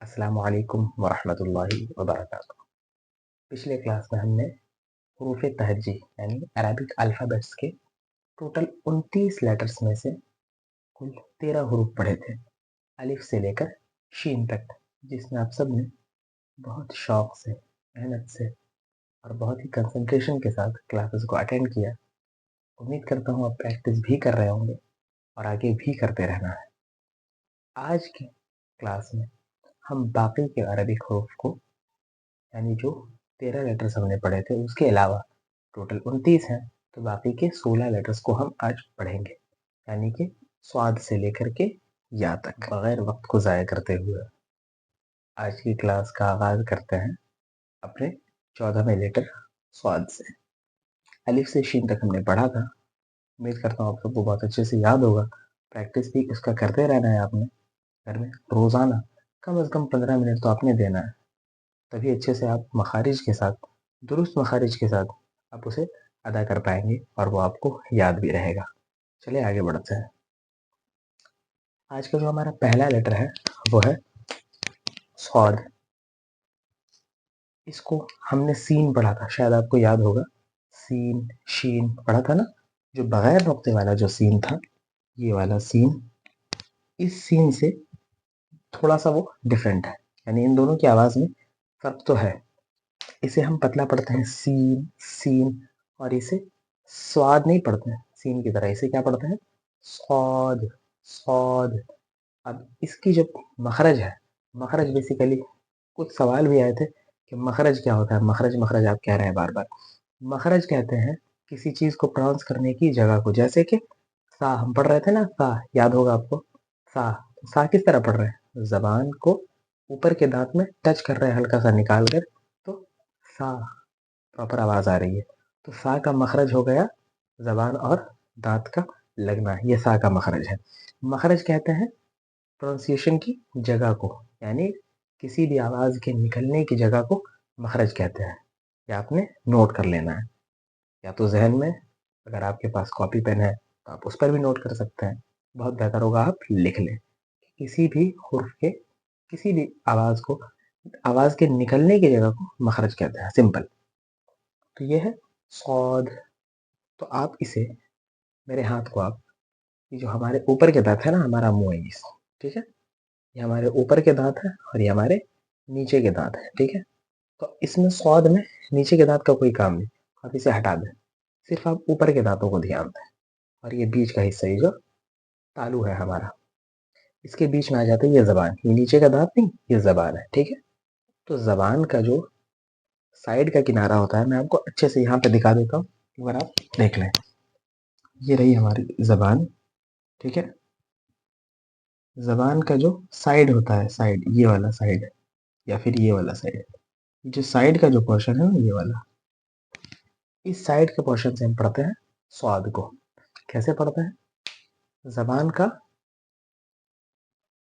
अस्सलामु अलैकुम वरहमतुल्लाहि वबरकातुहू। पिछले क्लास में हमने हुरूफ तहज्जी यानी अरबिक अल्फ़ाबेट्स के टोटल 29 लेटर्स में से कुल 13 हुरूफ पढ़े थे, अलिफ से लेकर शीन तक, जिसमें आप सब ने बहुत शौक से, मेहनत से और बहुत ही कंसंट्रेशन के साथ क्लासेस को अटेंड किया। उम्मीद करता हूँ आप प्रैक्टिस भी कर रहे होंगे और आगे भी करते रहना है। आज के क्लास में हम बाकी के अरबिक हुरूफ को, यानी जो 13 लेटर्स हमने पढ़े थे उसके अलावा टोटल 29 हैं, तो बाकी के 16 लेटर्स को हम आज पढ़ेंगे, यानी कि स्वाद से लेकर के या तक। बगैर वक्त को ज़ाया करते हुए आज की क्लास का आगाज़ करते हैं अपने 14वें लेटर स्वाद से। अलिफ से शीन तक हमने पढ़ा था। उम्मीद करता हूँ आप सबको बहुत अच्छे से याद होगा। प्रैक्टिस भी उसका करते रहना है आपने घर में रोज़ाना कम से कम 15 मिनट तो आपने देना है, तभी अच्छे से आप मखारिज के साथ, दुरुस्त मखारिज के साथ आप उसे अदा कर पाएंगे और वो आपको याद भी रहेगा। चलिए आगे बढ़ते हैं। आज का जो हमारा पहला लेटर है वो है स्वाद। इसको हमने सीन पढ़ा था, शायद आपको याद होगा। सीन शीन पढ़ा था ना, जो बगैर नुक्ते वाला जो सीन था, ये वाला सीन, इस सीन से थोड़ा सा वो डिफरेंट है, यानी इन दोनों की आवाज़ में फ़र्क तो है। इसे हम पतला पढ़ते हैं सीन सीन, और इसे स्वाद नहीं पढ़ते हैं सीन की तरह, इसे क्या पढ़ते हैं स्वाद स्वाद। अब इसकी जो मखरज है, मखरज बेसिकली कुछ सवाल भी आए थे कि मखरज क्या होता है। मखरज मखरज आप कह रहे हैं बार बार। मखरज कहते हैं किसी चीज़ को प्रोनाउंस करने की जगह को, जैसे कि सा हम पढ़ रहे थे ना, सा याद होगा आपको। सा सा किस तरह पढ़ रहे हैं, जबान को ऊपर के दांत में टच कर रहे हैं हल्का सा निकाल कर, तो सा प्रॉपर आवाज़ आ रही है। तो सा का मखरज हो गया जबान और दांत का लगना, ये सा का मखरज है। मखरज कहते हैं प्रोनाउंसिएशन की जगह को, यानी किसी भी आवाज़ के निकलने की जगह को मखरज कहते हैं। या आपने नोट कर लेना है, या तो जहन में, अगर आपके पास कॉपी पेन है तो आप उस पर भी नोट कर सकते हैं। बहुत बेहतर होगा आप लिख लें। किसी भी हुर्फ के, किसी भी आवाज़ को, आवाज़ के निकलने की जगह को मखरज कहते हैं, सिंपल। तो ये है सौद। तो आप इसे, मेरे हाथ को आप, ये जो हमारे ऊपर के दांत है ना, हमारा मुंह है इस, ठीक है, ये हमारे ऊपर के दांत है और ये हमारे नीचे के दांत है, ठीक है। तो इसमें स्वाद में नीचे के दांत का कोई काम नहीं, आप इसे हटा दें, सिर्फ आप ऊपर के दांतों को ध्यान दें। और ये बीच का हिस्सा, ये जो तालू है हमारा, इसके बीच में आ जाता है ये जबान, ये नीचे का दांत नहीं, ये जबान है, ठीक है। तो जबान का जो साइड का किनारा होता है, मैं आपको अच्छे से यहाँ पे दिखा देता हूँ, अगर आप देख लें। ये रही हमारी जबान, ठीक है। जबान का जो साइड होता है, साइड, ये वाला साइड या फिर ये वाला साइड, जो साइड का जो पोर्शन है ना, ये वाला, इस साइड के पोर्शन से हम पढ़ते हैं स्वाद को। कैसे पढ़ते हैं, जबान का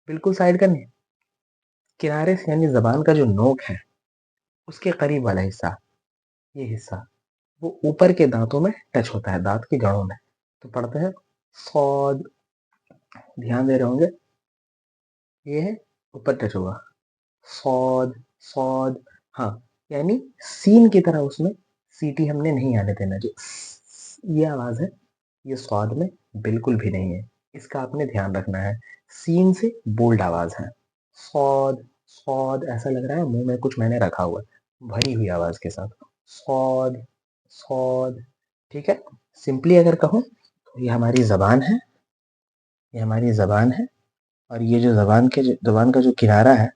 बिल्कुल साइड का नहीं, किनारे से, यानी जबान का जो नोक है उसके करीब वाला हिस्सा, ये हिस्सा वो ऊपर के दांतों में टच होता है, दांत की जड़ों में, तो पढ़ते हैं सौद। ध्यान दे रहे होंगे, ये है ऊपर टच होगा, सौद सौद। हाँ, यानी सीन की तरह उसमें सीटी हमने नहीं आने देना, जो ये आवाज है ये स्वाद में बिल्कुल भी नहीं है, इसका आपने ध्यान रखना है। सीन से बोल्ड आवाज है, सौद सौद ऐसा लग रहा है मुंह में कुछ मैंने रखा हुआ है, भरी हुई आवाज के साथ, सौद सौद, ठीक है। सिंपली अगर कहूँ तो ये हमारी जबान है, ये हमारी जबान है, और ये जो जबान का जो किनारा है,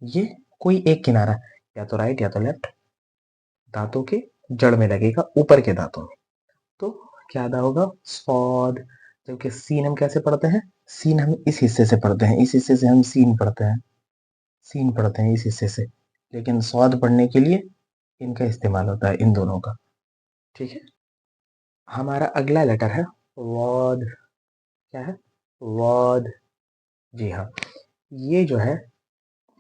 ये कोई एक किनारा, या तो राइट या तो लेफ्ट, दांतों के जड़ में लगेगा, ऊपर के दांतों में, तो क्या अदा होगा स्वाद। जबकि सीन हम कैसे पढ़ते हैं, सीन हम इस हिस्से से पढ़ते हैं, इस हिस्से से हम सीन पढ़ते हैं, सीन पढ़ते हैं इस हिस्से से, लेकिन स्वाद पढ़ने के लिए इनका इस्तेमाल होता है, इन दोनों का, ठीक है। हमारा अगला लेटर है वाद। क्या है, वाद, जी हाँ। ये जो है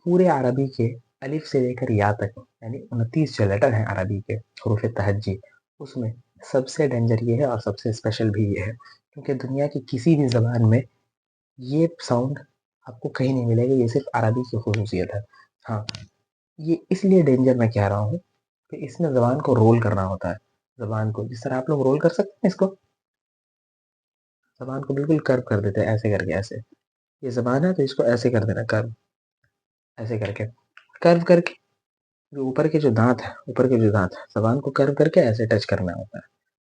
पूरे अरबी के अलिफ से लेकर या तक, यानी 29 जो लेटर हैं अरबी के हरूफ तहज्जी, उसमें सबसे डेंजर ये है और सबसे स्पेशल भी ये है, क्योंकि दुनिया की किसी भी ज़बान में ये साउंड आपको कहीं नहीं मिलेगा, ये सिर्फ अरबी की खसूसियत है। हाँ, ये इसलिए डेंजर मैं कह रहा हूँ कि इसमें ज़बान को रोल करना होता है। ज़बान को जिस तरह आप लोग रोल कर सकते हैं इसको, ज़बान को बिल्कुल कर्व कर देते हैं ऐसे करके, ऐसे। ये ज़बान है तो इसको ऐसे कर देना कर्व, ऐसे करके। कर्व करके जो ऊपर के जो दाँत है, ऊपर के जो दाँत है, ज़बान को कर्व करके ऐसे टच करना होता है।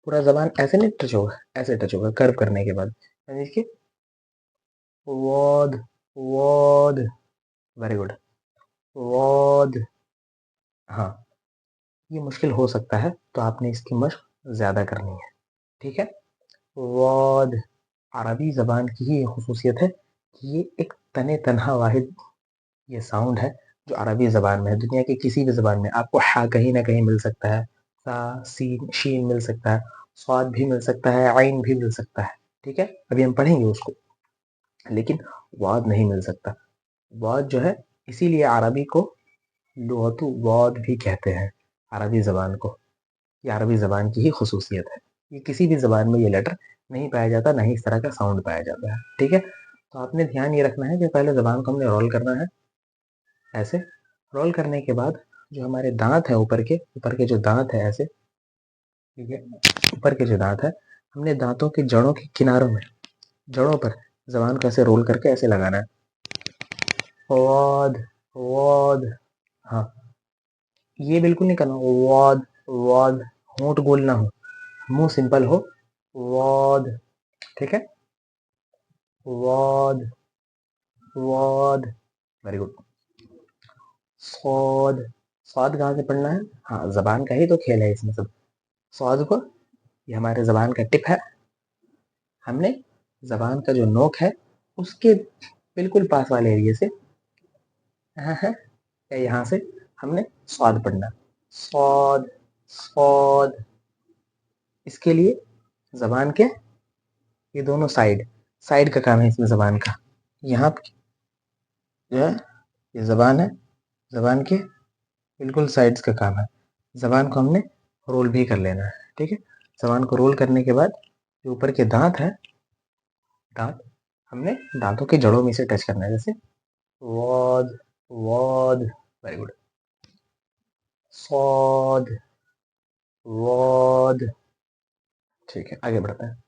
पूरा ज़बान ऐसे नहीं टच होगा, ऐसे टच होगा कर्व करने के बाद। यानी कि वॉद, वॉद, वेरी गुड, वॉद। हाँ, ये मुश्किल हो सकता है तो आपने इसकी मशक ज़्यादा करनी है, ठीक है? वॉद अरबी ज़बान की ही ये खसूसियत है कि ये एक तने तनहा वाहिद ये साउंड है जो अरबी ज़बान में है। दुनिया की किसी भी ज़बान में आपको हा कहीं ना कहीं मिल सकता है, सा, सीन, शीन मिल सकता है, स्वाद भी मिल सकता है, आइन भी मिल सकता है, ठीक है? अभी हम पढ़ेंगे उसको, लेकिन वाद नहीं मिल सकता। वाद जो है, इसीलिए अरबी को लुगतु वाद भी कहते हैं, अरबी ज़बान को। ये अरबी ज़बान की ही खसूसियत है। ये किसी भी ज़बान में ये लेटर नहीं पाया जाता, ना ही इस तरह का साउंड पाया जाता है, ठीक है? तो आपने ध्यान ये रखना है कि पहले ज़बान को हमने रोल करना है ऐसे। रोल करने के बाद जो हमारे दांत है, ऊपर के जो दांत है ऐसे, ठीक है? ऊपर के जो दांत है, हमने दांतों के जड़ों के किनारों में, जड़ों पर ज़बान को ऐसे रोल करके ऐसे लगाना है। वाद, वाद। हाँ, ये बिल्कुल नहीं करना वाद, वाद। होंठ गोल ना हो, मुंह सिंपल हो, वाद, ठीक है? वाद, वाद, वेरी गुड। स्वाद, स्वाद कहाँ से पढ़ना है? हाँ, जबान का ही तो खेल है इसमें सब। स्वाद को, ये हमारे जबान का टिप है। हमने जबान का जो नोक है उसके बिल्कुल पास वाले एरिया से, यहाँ है या यहाँ से, हमने स्वाद पढ़ना। स्वाद, स्वाद। इसके लिए जबान के ये दोनों साइड, साइड का काम है इसमें जबान का। यहाँ पे जो है ये जबान है, जबान के बिल्कुल साइड्स का काम है। जबान को हमने रोल भी कर लेना है, ठीक है? जबान को रोल करने के बाद जो ऊपर के दांत है, दांत हमने दांतों के जड़ों में से टच करना है, जैसे वॉद, वॉद, वेरी गुड। सॉद, वॉद, ठीक है, आगे बढ़ते हैं।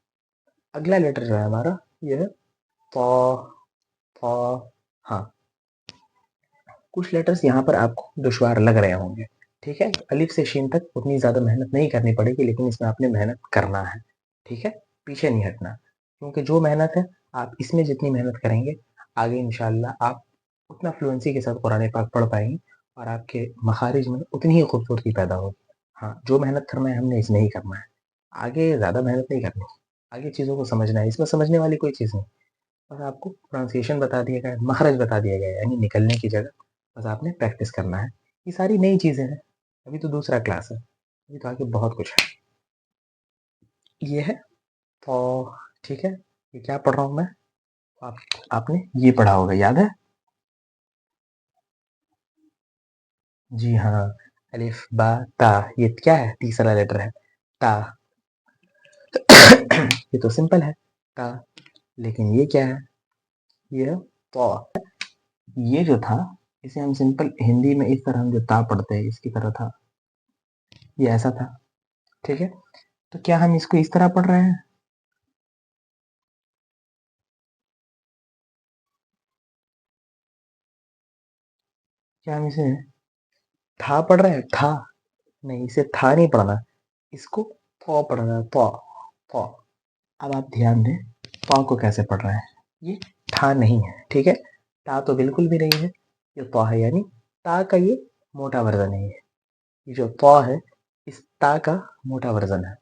अगला लेटर जो है हमारा ये है पॉ, पॉ। हाँ, कुछ लेटर्स यहाँ पर आपको दुश्वार लग रहे होंगे, ठीक है? अलिफ से शीन तक उतनी ज़्यादा मेहनत नहीं करनी पड़ेगी, लेकिन इसमें आपने मेहनत करना है, ठीक है? पीछे नहीं हटना, क्योंकि जो मेहनत है आप इसमें जितनी मेहनत करेंगे, आगे इंशाल्लाह आप उतना फ्लुएंसी के साथ कुरान पाक पढ़ पाएंगे और आपके मखारिज में उतनी ही खूबसूरती पैदा होगी। हाँ, जो मेहनत करना है हमने इसमें ही करना है, आगे ज़्यादा मेहनत नहीं करनी। आगे चीज़ों को समझना है, इसमें समझने वाली कोई चीज़ नहीं। बस आपको प्रोनाउंसिएशन बता दिया गया है, मखरज बता दिया गया है, यानी निकलने की जगह। बस आपने प्रैक्टिस करना है। ये सारी नई चीज़ें हैं, अभी तो दूसरा क्लास है, अभी तो आगे बहुत कुछ है। ये है तो, ठीक है? ये क्या पढ़ रहा हूँ मैं? आप आपने ये पढ़ा होगा, याद है? जी हाँ, अलिफ बा ता। ये क्या है? तीसरा लेटर है ता। ये तो सिंपल है ता, लेकिन ये क्या है? ये है तो। ये जो था, इसे हम सिंपल हिंदी में इस तरह हम जो ता पढ़ते हैं इसकी तरह था, ये ऐसा था, ठीक है? तो क्या हम इसको इस तरह पढ़ रहे हैं? क्या हम इसे था पढ़ रहे हैं? था नहीं, इसे था नहीं पढ़ना, इसको पौ पढ़ना है, पौ, पौ। अब आप ध्यान दें, पौ को कैसे पढ़ रहे हैं? ये था नहीं है, ठीक है? ता तो बिल्कुल भी नहीं है, ये पौ है, यानी ता का ये मोटा वर्जन है। ये जो पौ है, इस ता का मोटा वर्जन है।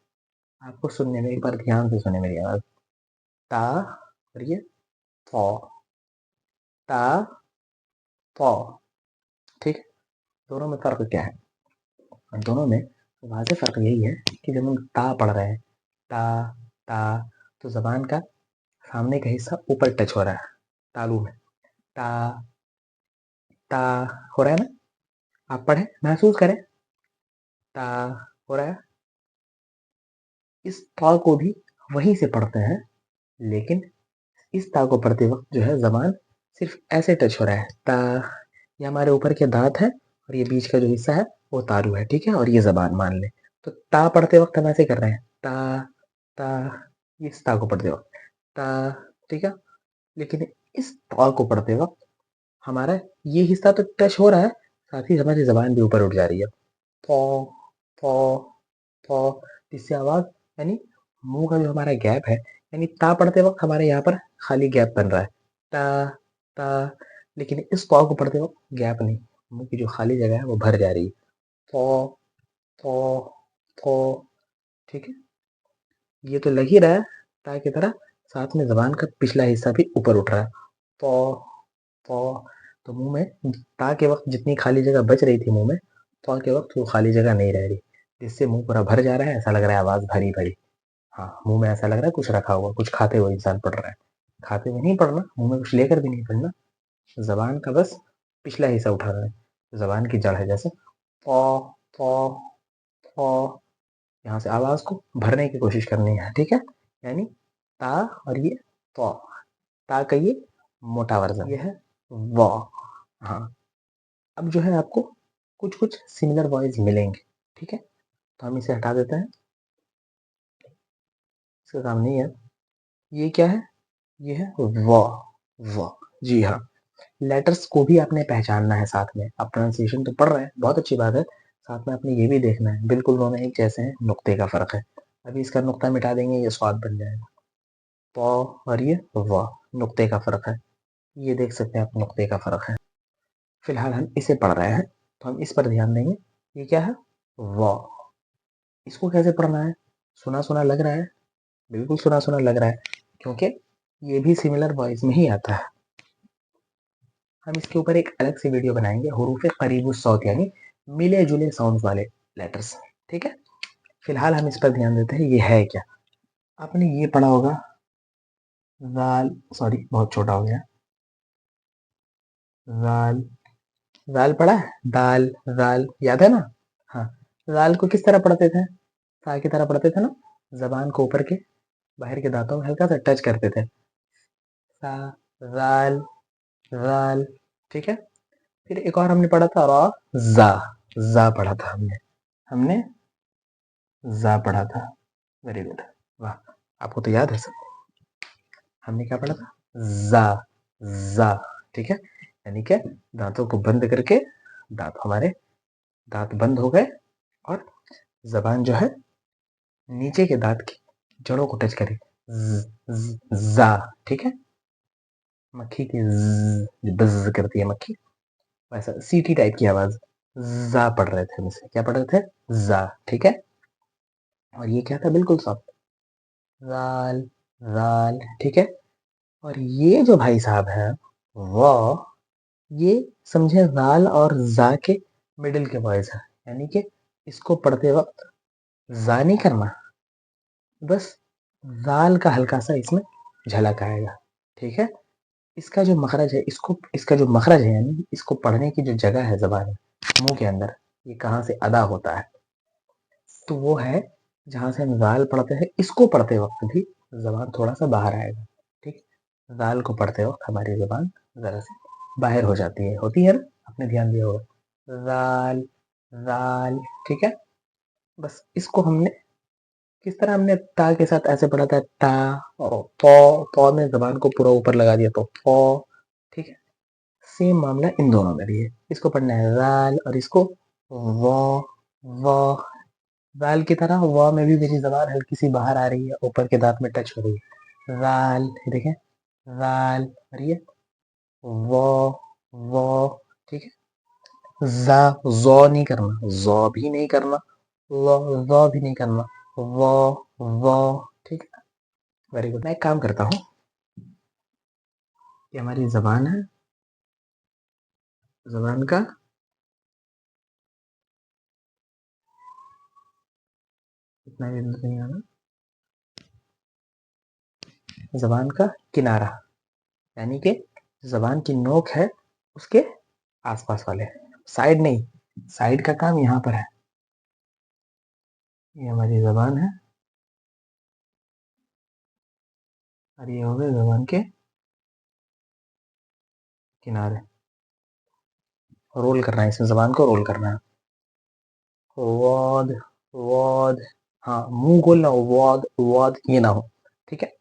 आपको सुनने में, एक बार ध्यान से सुने मेरी आवाज। ता और ये पौ, ता, पौ, ठीक है? दोनों में फर्क क्या है? और दोनों में वाज़ेह फ़र्क यही है कि जब हम ता पढ़ रहे हैं, ता, ता, तो ज़बान का सामने का हिस्सा ऊपर टच हो रहा है, तालू में। ता, ता हो रहा है ना? आप पढ़ें, महसूस करें, ता हो रहा है। इस ता को भी वहीं से पढ़ते हैं, लेकिन इस ता को पढ़ते वक़्त जो है ज़बान सिर्फ ऐसे टच हो रहा है ता। ये हमारे ऊपर के दांत है और ये बीच का जो हिस्सा है वो तारू है, ठीक है। और ये जबान मान ले, तो ता पढ़ते वक्त हम ऐसे कर रहे हैं ता ता, इस ता को पढ़ते वक्त ता, ठीक है। लेकिन इस ता को पढ़ते वक्त हमारा ये हिस्सा तो टच हो रहा है, साथ ही हमारी जबान भी ऊपर उठ जा रही है पौ पौ पौ, इससे आवाज यानी मुंह का जो हमारा गैप है, यानी ता पढ़ते वक्त हमारे यहाँ पर खाली गैप बन रहा है ता ता, लेकिन इस पौ को पढ़ते वक्त गैप नहीं, मुंह की जो खाली जगह है वो भर जा रही है पौ पौ पौ, ठीक है। ये तो लग ही रहा है ता की तरह, साथ में जबान का पिछला हिस्सा भी ऊपर उठ रहा है पौ पौ। तो मुंह में ता के वक्त जितनी खाली जगह बच रही थी मुंह में, पौ के वक्त वो खाली जगह नहीं रह रही, जिससे मुंह पूरा भर जा रहा है, ऐसा लग रहा है आवाज भरी भरी। हाँ, मुंह में ऐसा लग रहा है कुछ रखा हुआ, कुछ खाते हुए इंसान पढ़ रहा है। खाते हुए नहीं पढ़ना, मुंह में कुछ लेकर भी नहीं पढ़ना, जबान का बस पिछला हिस्सा उठा रहा है, जबान की जड़ है जैसे पौ पौ पौ। यहाँ से आवाज को भरने की कोशिश करनी है, ठीक है। यानी ता और ये पौ, ता का ये मोटा वर्जन, ये है व। हाँ, अब जो है आपको कुछ कुछ सिमिलर वॉइस मिलेंगे, ठीक है। तो हम इसे हटा देते हैं, इसका काम नहीं है। ये क्या है, ये है व व। जी हाँ, लेटर्स को भी आपने पहचानना है साथ में। आप प्रोनाउंसिएशन तो पढ़ रहे हैं, बहुत अच्छी बात है, साथ में आपने ये भी देखना है बिल्कुल दोनों एक जैसे हैं, नुक्ते का फर्क है। अभी इसका नुक्ता मिटा देंगे, ये स्वाद बन जाएगा पौ, और ये व, नुक्ते का फर्क है। ये देख सकते हैं आप, नुक्ते का फर्क है। फिलहाल हम इसे पढ़ रहे हैं तो हम इस पर ध्यान देंगे। ये क्या है व, इसको कैसे पढ़ना है, सुना सुना लग रहा है, बिल्कुल सुना सुना लग रहा है, क्योंकि ये भी सिमिलर वॉइस में ही आता है। हम इसके ऊपर एक अलग से वीडियो बनाएंगे, हुरूफ करीबुस सौत यानी मिले जुले साउंड वाले लेटर्स, ठीक है। फिलहाल हम इस पर ध्यान देते हैं, ये है क्या। आपने ये पढ़ा होगा जाल, सॉरी बहुत छोटा हो गया, जाल, जाल पढ़ा है, दाल जाल याद है ना। हाँ, जाल को किस तरह पढ़ते थे, सा की तरह पढ़ते थे ना, जबान को ऊपर के बाहर के दांतों में हल्का सा टच करते थे, सा जाल जाल, ठीक है। फिर एक और हमने पढ़ा था रा, जा, जा पढ़ा था हमने, हमने जा पढ़ा था। वेरी गुड, वाह, आपको तो याद है सब। हमने क्या पढ़ा था, जा जा, ठीक है। यानी कि दांतों को बंद करके, दांत हमारे दांत बंद हो गए और जबान जो है नीचे के दांत की जड़ों को टच करे, जा, ठीक है। मक्खी की बज करती है मक्खी, वैसा सीटी टाइप की आवाज, जा पढ़ रहे थे हम इसे, क्या पढ़ रहे थे, जा, ठीक है। और ये क्या था, बिल्कुल सॉफ्ट, राल राल, ठीक है। और ये जो भाई साहब है वो, ये समझे राल और जा के मिडिल के वॉइस है, यानी कि इसको पढ़ते वक्त जा नहीं करना, बस राल का हल्का सा इसमें झलक आएगा, ठीक है। इसका जो मखरज है, इसको इसका जो मखरज है यानी इसको पढ़ने की जो जगह है जबान में, मुंह के अंदर, ये कहाँ से अदा होता है, तो वो है जहाँ से हम जाल पढ़ते हैं, इसको पढ़ते वक्त भी जबान थोड़ा सा बाहर आएगा, ठीक। जाल को पढ़ते वक्त हमारी जबान जरा सी बाहर हो जाती है, होती है ना, आपने ध्यान दिया होगा, जाल जाल, ठीक है। बस इसको हमने किस तरह, हमने ता के साथ ऐसे पढ़ा था ता, और पौ, पौ में जबान को पूरा ऊपर लगा दिया तो पौ, ठीक है। सेम मामला इन दोनों में भी है, इसको पढ़ना है जाल और इसको वो वो, जाल की तरह व में भी मेरी जबान हल्की सी बाहर आ रही है, ऊपर के दांत में टच हो रही है, जाल, देखें, जाल, और ये वो वो, ठीक है। जा, जो नहीं करना, जो भी नहीं करना, जो भी नहीं करना, वो वो, ठीक है। Very good. मैं एक काम करता हूँ, ये हमारी जबान है, जबान का इतना भी अंदर नहीं आना, जबान का किनारा, यानी कि जबान की नोक है उसके आसपास वाले, साइड नहीं, साइड का काम यहाँ पर है। ये हमारी जबान है और ये हो गए जबान के किनारे, रोल करना है, इसमें ज़बान को रोल करना है। वाद, वाद, हाँ, मुँह गोल ना हो, वाद, वाद ये ना हो, ठीक है?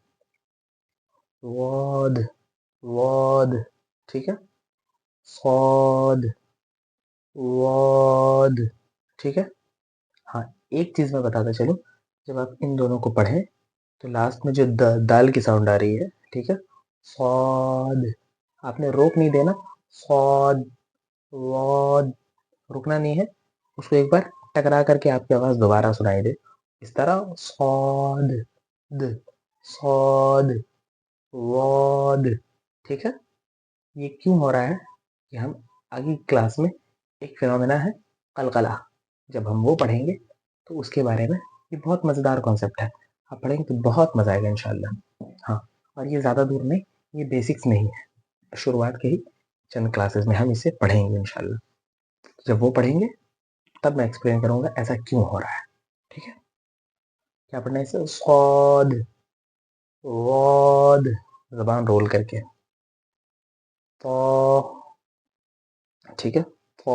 वाद, वाद, ठीक है? सौद, वाद, ठीक है? हाँ, एक चीज़ मैं बताता चलूँ, जब आप इन दोनों को पढ़ें, तो लास्ट में जो दाल की साउंड आ रही है, ठीक है? सौद, आपने रोक नहीं देना, सौद, वाद, रुकना नहीं है, उसको एक बार टकरा करके आपकी आवाज़ दोबारा सुनाई दे, इस तरह सौद, द, सौद, वाद, ठीक है? ये क्यों हो रहा है कि हम आगे की क्लास में एक फिनोमेना है कलकला, जब हम वो पढ़ेंगे तो उसके बारे में, ये बहुत मज़ेदार कॉन्सेप्ट है, आप पढ़ेंगे तो बहुत मज़ा आएगा इंशाल्लाह। हाँ, और ये ज़्यादा दूर नहीं, ये बेसिक्स में ही है, शुरुआत के ही चंद क्लासेस में हम इसे पढ़ेंगे इंशाल्लाह। जब वो पढ़ेंगे तब मैं एक्सप्लेन करूँगा ऐसा क्यों हो रहा है, ठीक है? क्या पढ़ना है इसे? सौद, वॉद, ज़बान रोल करके, तो ठीक है? तो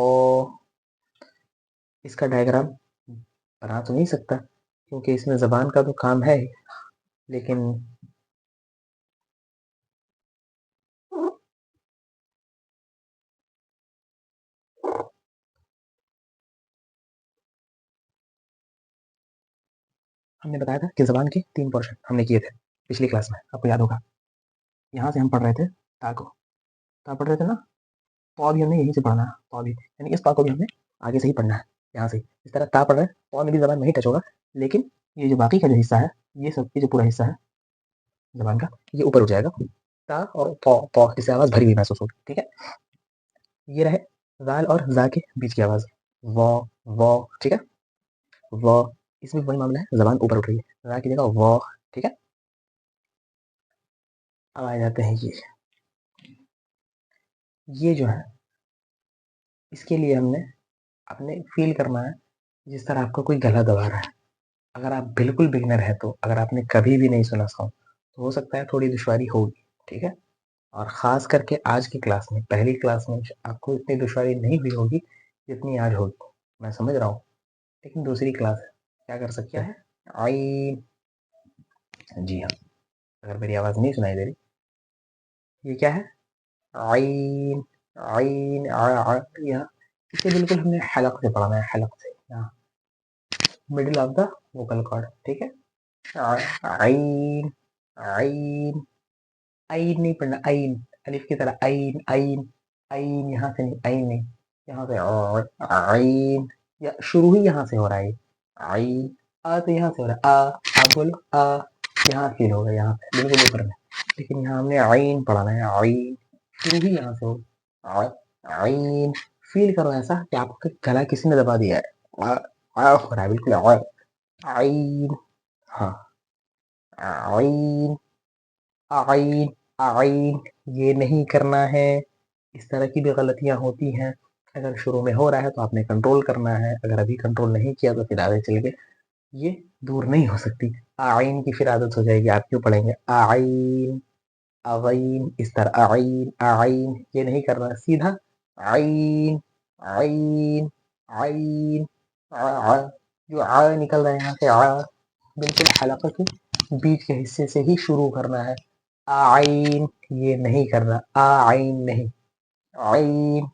इसका डायग्राम बना तो नहीं सकता क्योंकि इसमें ज़बान का तो काम है ही, लेकिन हमने बताया था कि ज़बान के 3 पोर्शन हमने किए थे पिछली क्लास में, आपको याद होगा। यहाँ से हम पढ़ रहे थे ता को, ता पढ़ रहे थे ना? तो भी हमने यहीं से पढ़ना है, तो भी यानी इस ता को भी हमने आगे से ही पढ़ना है, यहाँ से। इस तरह ता पढ़ रहे हैं, तो में भी ज़बान वहीं टच होगा, लेकिन ये जो बाकी का जो हिस्सा है, ये सब ये जो पूरा हिस्सा है ज़बान का, ये ऊपर उठ जाएगा। ता और पौ इससे आवाज़ भरी हुई महसूस होगी, ठीक है? ये रहे ज़ाल और ज़ा के बीच की आवाज़, वॉ, ठीक है? वॉ, इसमें वही मामला है, ज़बान ऊपर उठ रही है, ज़ा की जगह वॉ, ठीक है? अब आ जाते हैं ये जो है, इसके लिए आपने फ़ील करना है जिस तरह आपका कोई गला दबा रहा है। अगर आप बिल्कुल बिगिनर हैं तो, अगर आपने कभी भी नहीं सुना सॉन्ग, तो हो सकता है थोड़ी दुश्वारी होगी, ठीक है? और ख़ास करके आज की क्लास में, पहली क्लास में आपको इतनी दुश्वारी नहीं हुई होगी जितनी आज होगी, मैं समझ रहा हूँ। लेकिन दूसरी क्लास है, क्या कर सकते हैं? आई, जी हाँ, अगर मेरी आवाज़ नहीं सुनाई दे रही, ये क्या है? आइन, आइन, यहाँ इसे बिल्कुल हमने हलक से पढ़ना है, हलक से, यहाँ middle of the vocal cord, ठीक है? आइन, आइन, आइन नहीं पढ़ना, आइन, अलिफ की तरह आइन, आइन, आइन यहाँ से नहीं, आइन नहीं, यहाँ से आइन, या शुरू ही यहाँ से हो रहा है, आइन, आ तो यहाँ से हो रहा है, आप बोलो आ, यहाँ फील होगा, यहाँ से बिल्कुल ऊपर में, लेकिन यहाँ हमने आइन पढ़ाना है, आइन, शुरू ही यहाँ से हो, आइन, फील करो ऐसा कि आपका गला किसी ने दबा दिया है, हो रहा है बिल्कुल, आइन, हाँ, आइन, आइन, आइन, ये नहीं करना है। इस तरह की भी गलतियां होती हैं। अगर शुरू में हो रहा है तो आपने कंट्रोल करना है, अगर अभी कंट्रोल नहीं किया तो फिर आगे चल के ये दूर नहीं हो सकती। आइन की फिर आदत हो जाएगी, आप क्यों पढ़ेंगे? आइन, अगैन, इस तरह आइन, आइन, ये नहीं करना, सीधा आइन, आइन, आइन, जो आ निकल रहा है यहाँ से, बिल्कुल हलक़ के बीच के हिस्से से ही शुरू करना है। आइन, ये नहीं करना, आइन नहीं, आइन,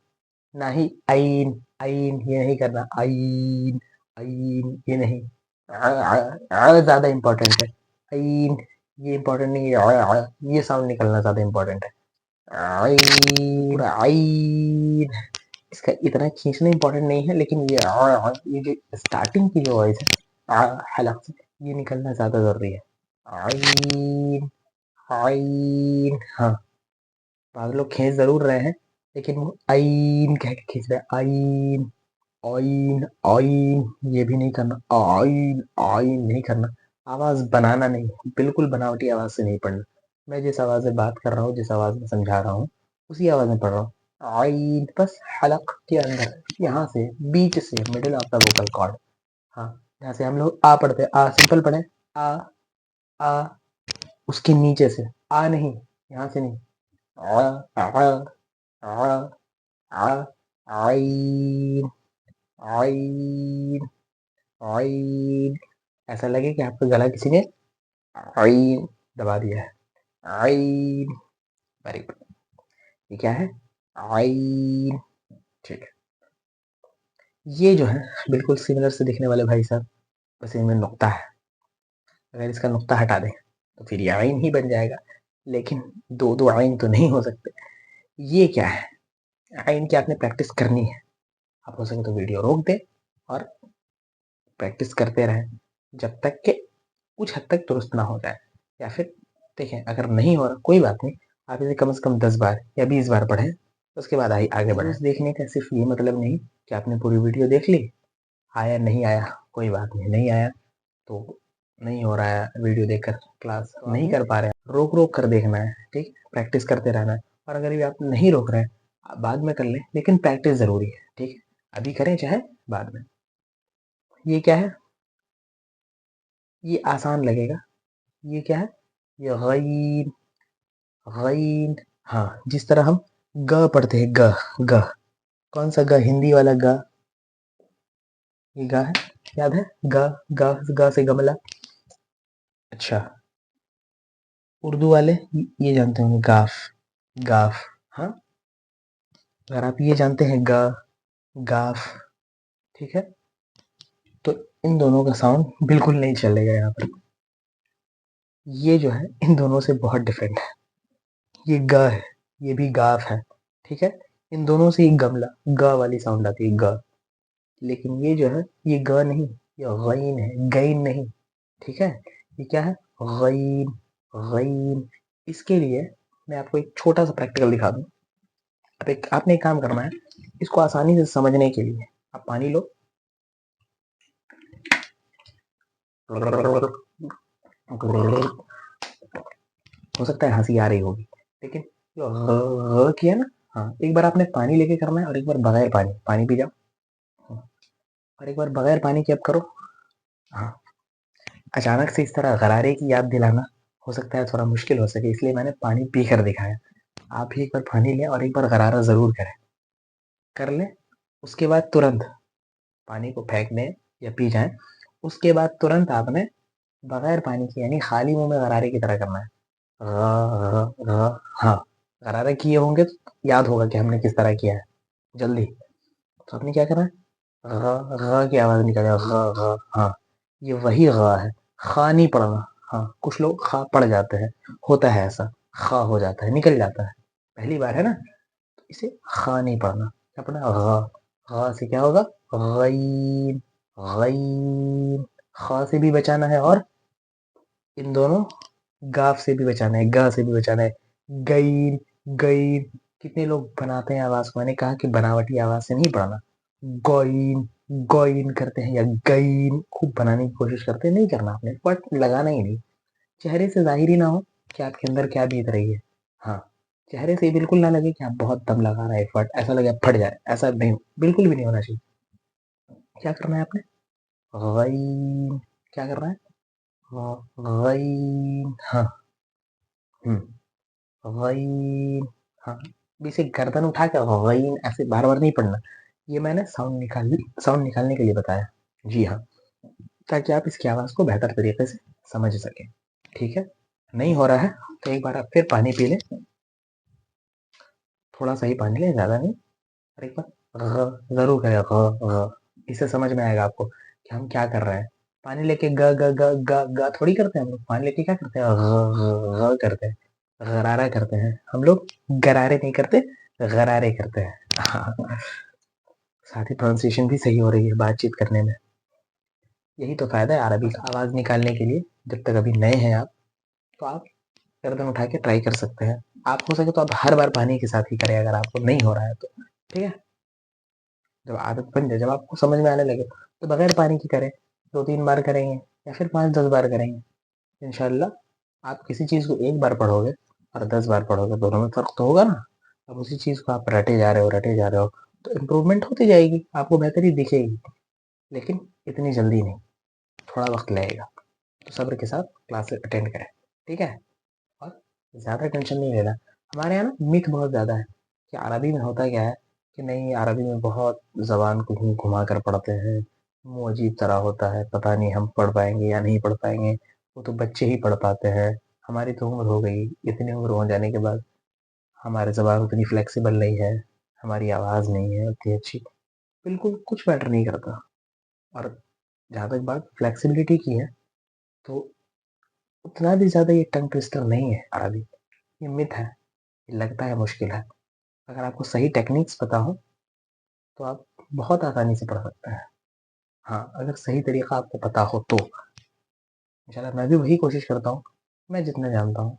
ना ही आइन, आइन ये नहीं करना, आइन, आइन ये नहीं, ज़्यादा इम्पोर्टेंट है, आइन ये इम्पोर्टेंट नहीं है, ये साउंड निकलना ज़्यादा इम्पोर्टेंट है, आइन, आइन, इसका इतना खींचना इम्पोर्टेंट नहीं है, लेकिन ये जो स्टार्टिंग की जो वॉइस है हलक से, ये निकलना ज़्यादा ज़रूरी है। आइन, आइन, हाँ, बाद लोग खींच ज़रूर रहे हैं, लेकिन वो आइन कह के खींच रहे हैं, आइन, आइन, आइन, ये भी नहीं करना, आइन, आइन नहीं करना, आवाज़ बनाना नहीं, बिल्कुल बनावटी आवाज़ से नहीं पढ़ना। मैं जिस आवाज़ में बात कर रहा हूँ, जिस आवाज़ में समझा रहा हूँ, उसी आवाज़ में पढ़ रहा हूँ। आइन, बस हलक के अंदर, यहाँ से, बीच से, middle of the vocal cord, हाँ, यहाँ से हम लोग आ पढ़ते हैं, आ सिंपल पढ़े, आ, उसके नीचे से, आ नहीं, यहाँ से नहीं, आ, आ, आ, आ, आइन, आइन, आइन। ऐसा लगे कि आपका गला किसी ने आइन दबा दिया है। आइन। Very good. ये क्या है? आइन। ठीक है। ये जो है बिल्कुल सिमिलर से दिखने वाले भाई साहब, बस इनमें नुक्ता है। अगर इसका नुक्ता हटा दें तो फिर ये आइन ही बन जाएगा, लेकिन दो दो आइन तो नहीं हो सकते। ये क्या है? आइन की आपने प्रैक्टिस करनी है। आप हो सके तो वीडियो रोक दें और प्रैक्टिस करते रहें जब तक कि कुछ हद तक दुरुस्त ना हो जाए। या फिर देखें, अगर नहीं हो रहा कोई बात नहीं, आप इसे कम से कम 10 बार या 20 बार पढ़ें, उसके बाद आगे बढ़ें। देखने का सिर्फ ये मतलब नहीं कि आपने पूरी वीडियो देख ली, आया नहीं आया कोई बात नहीं, नहीं आया तो नहीं हो रहा है, वीडियो देखकर क्लास तो नहीं कर पा रहे हैं, रोक रोक कर देखना है। ठीक, प्रैक्टिस करते रहना है। और अगर ये आप नहीं रोक रहे हैं, आप बाद में कर लें, लेकिन प्रैक्टिस ज़रूरी है। ठीक है, अभी करें चाहे बाद में। ये क्या है? ये आसान लगेगा। ये क्या है? ये गईन, गईन। हाँ, जिस तरह हम ग पढ़ते हैं, ग, ग। कौन सा ग? हिंदी वाला ग। ये ग है, याद है? ग, ग से गमला। अच्छा, उर्दू वाले ये जानते होंगे, गाफ, गाफ। हाँ, अगर आप ये जानते हैं ग, गाफ, ठीक है, तो इन दोनों का साउंड बिल्कुल नहीं चलेगा यहाँ पर। ये जो है इन दोनों से बहुत डिफरेंट है। ये ग है, ये भी गाफ है। ठीक है, इन दोनों से ही गमला, ग वाली साउंड आती है, ग। लेकिन ये जो है ये ग नहीं, ये गईन है, गईन नहीं। ठीक है, ये क्या है? गईन, गईन। इसके लिए मैं आपको एक छोटा सा प्रैक्टिकल दिखा दूं। आपने एक काम करना है, इसको आसानी से समझने के लिए आप पानी लो, हो सकता है हंसी आ रही होगी, लेकिन जो किया ना, हाँ, एक बार आपने पानी लेके करना है और एक बार बगैर पानी, पानी पी जाओ, और एक बार बगैर पानी के अब करो। हाँ, अचानक से इस तरह गरारे की याद दिलाना हो सकता है थोड़ा मुश्किल हो सके, इसलिए मैंने पानी पी कर दिखाया। आप भी एक बार पानी लें और एक बार गरारा जरूर करें, कर लें। उसके बाद तुरंत पानी को फेंक दें या पी जाएं। उसके बाद तुरंत आपने बगैर पानी के यानी खाली मुंह में गरारे की तरह करना है। हाँ, गरारा किए होंगे तो याद होगा कि हमने किस तरह किया है। जल्दी, तो आपने क्या करना है? की आवाज निकालेगा, हाँ, ये वही है, खा नहीं पढ़ना। हाँ, कुछ लोग खा पढ़ जाते हैं, होता है ऐसा, खा हो जाता है, निकल जाता है, पहली बार है ना, तो इसे खा नहीं पढ़ना। क्या पढ़ना? से क्या होगा? गईन, गईन। खा से भी बचाना है और इन दोनों गाफ से भी बचाना है, गा से भी बचाना है। गईन, गईन। कितने लोग बनाते हैं आवाज को, मैंने कहा कि बनावटी आवाज से नहीं पढ़ना। गोइन, गोइन करते हैं या गईन, खूब बनाने की कोशिश करते हैं, नहीं करना आपने, बट लगाना ही नहीं। चेहरे से जाहिर ही ना हो कि आपके अंदर क्या बीत रही है। हाँ, चेहरे से बिल्कुल ना लगे कि आप बहुत दम लगा रहे हैं, एफर्ट, ऐसा लगे आप फट जाए, ऐसा नहीं, बिल्कुल भी नहीं होना चाहिए। क्या करना है आपने? गईन। क्या करना है? गईन। हाँ, गईन। हाँ, इसे गर्दन उठा के गईन ऐसे बार बार नहीं पढ़ना। ये मैंने साउंड निकालने के लिए बताया। जी हाँ, ताकि आप इसकी आवाज को बेहतर तरीके से समझ सकें। ठीक है, नहीं हो रहा है तो एक बार आप फिर पानी पी लें, थोड़ा सा ही पानी लें, ज्यादा नहीं, और एक बार जरूर करें, इससे समझ में आएगा आपको कि हम क्या कर रहे हैं। पानी लेके ग ग ग ग ग थोड़ी करते हैं हम लोग, पानी लेके क्या करते हैं? करते हैं, गरारा करते हैं हम लोग, गरारे नहीं करते, गरारे करते हैं। हाँ, साथ ही प्रोनाउंसिएशन भी सही हो रही है बातचीत करने में। यही तो फायदा है अरबी का, आवाज निकालने के लिए। जब तक अभी नए हैं आप, तो आप गर्दन उठा के ट्राई कर सकते हैं। आप हो सके तो आप हर बार पानी के साथ ही करें, अगर आपको नहीं हो रहा है तो। ठीक है, जब आदत बन जाए, जब आपको समझ में आने लगे, तो बगैर पानी की करें, 2-3 बार करेंगे या फिर 5-10 बार करेंगे, इंशाल्लाह आप किसी चीज़ को एक बार पढ़ोगे और 10 बार पढ़ोगे, दोनों में फ़र्क तो होगा ना। अब उसी चीज़ को आप रटे जा रहे हो, तो इम्प्रूवमेंट होती जाएगी, आपको बेहतरी दिखेगी, लेकिन इतनी जल्दी नहीं, थोड़ा वक्त लगेगा। तो सब्र के साथ क्लासेस अटेंड करें, ठीक है, और ज़्यादा टेंशन नहीं लेना। हमारे यहाँ ना मिथ बहुत ज़्यादा है कि अरबी में होता क्या है कि नहीं, अरबी में बहुत ज़बान को घुमा कर पढ़ते हैं, मुँह अजीब तरह होता है, पता नहीं हम पढ़ पाएँगे या नहीं पढ़ पाएँगे, वो तो बच्चे ही पढ़ पाते हैं। हमारी तो उम्र हो गई, इतनी उम्र हो जाने के बाद हमारी ज़बान उतनी फ्लेक्सिबल नहीं है, हमारी आवाज़ नहीं है उतनी अच्छी, बिल्कुल कुछ मैटर नहीं करता। और जहाँ तक बात फ्लेक्सिबिलिटी की है, तो उतना भी ज़्यादा ये टंग ट्विस्टर नहीं है अरबी, ये मिथ है, ये लगता है मुश्किल है। अगर आपको सही टेक्निक्स पता हो, तो आप बहुत आसानी से पढ़ सकते हैं। हाँ, अगर सही तरीका आपको पता हो तो। इंशाल्लाह मैं भी वही कोशिश करता हूँ, मैं जितना जानता हूँ,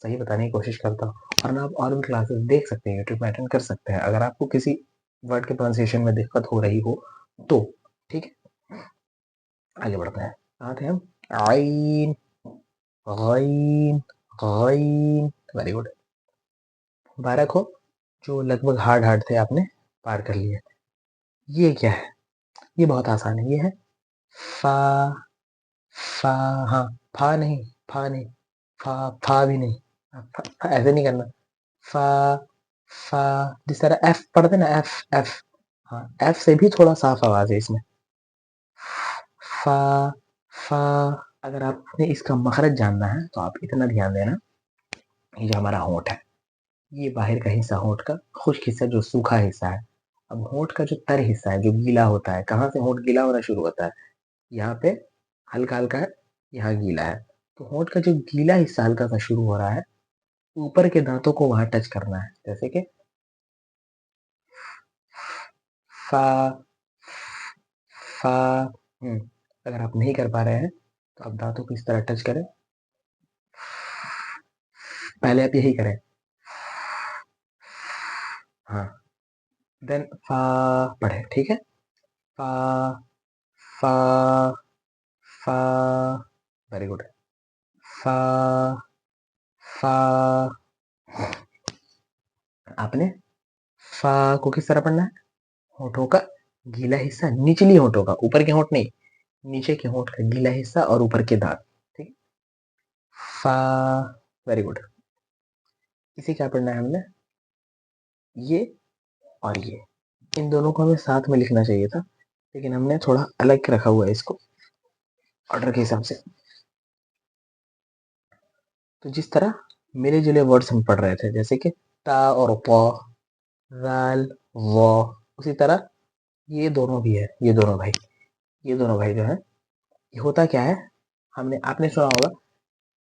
सही बताने की कोशिश करता हूँ। वरना आप और भी क्लासेस देख सकते हैं, यूट्यूब में अटेंड कर सकते हैं, अगर आपको किसी वर्ड के प्रोनाउंसिएशन में दिक्कत हो रही हो तो। ठीक है? आगे बढ़ते हैं। कहाँ थे हम? आइन, गइन, गइन। Very good. मुबारक हो, जो लगभग हार्ड थे आपने पार कर लिए। ये क्या है? ये बहुत आसान है, ये है फा, फा। हाँ, फा नहीं, फा नहीं, फा, फा भी नहीं। ऐसे नहीं करना। फा, फा। जिस तरह एफ पढ़ते ना, एफ, एफ। हाँ, एफ से भी थोड़ा साफ आवाज है इसमें। फा, फा। अगर आपने इसका मखरज जानना है तो आप इतना ध्यान देना, ये जो हमारा होंठ है, ये बाहर का हिस्सा होंठ का, खुश्क हिस्सा जो सूखा हिस्सा है। अब होंठ का जो तर हिस्सा है जो गीला होता है, कहाँ से होंठ गीला होना शुरू होता है? यहाँ पे हल्का हल्का है, यहाँ गीला है। तो होंठ का जो गीला हिस्सा हल्का सा शुरू हो रहा है, ऊपर के दांतों को वहां टच करना है, जैसे कि फा, फा। अगर आप नहीं कर पा रहे हैं तो आप दांतों को इस तरह टच करें। पहले आप यही करें, हाँ, देन फा पढ़े, ठीक है? फा, फा, फा। Very good. फा, फा। आपने फा को किस तरह पढ़ना है? होठों का गीला हिस्सा, निचली होठों का, ऊपर के होंठ नहीं, नीचे के होंठ का गीला हिस्सा और ऊपर के दांत। ठीक है? फा। Very good. इसे क्या पढ़ना है हमने? ये और ये, इन दोनों को हमें साथ में लिखना चाहिए था, लेकिन हमने थोड़ा अलग रखा हुआ है इसको ऑर्डर के हिसाब से। तो जिस तरह मिले जुले वर्ड्स हम पढ़ रहे थे, जैसे कि ता और प, राल, व, उसी तरह ये दोनों भी है, ये दोनों भाई जो है, ये होता क्या है? हमने आपने सुना होगा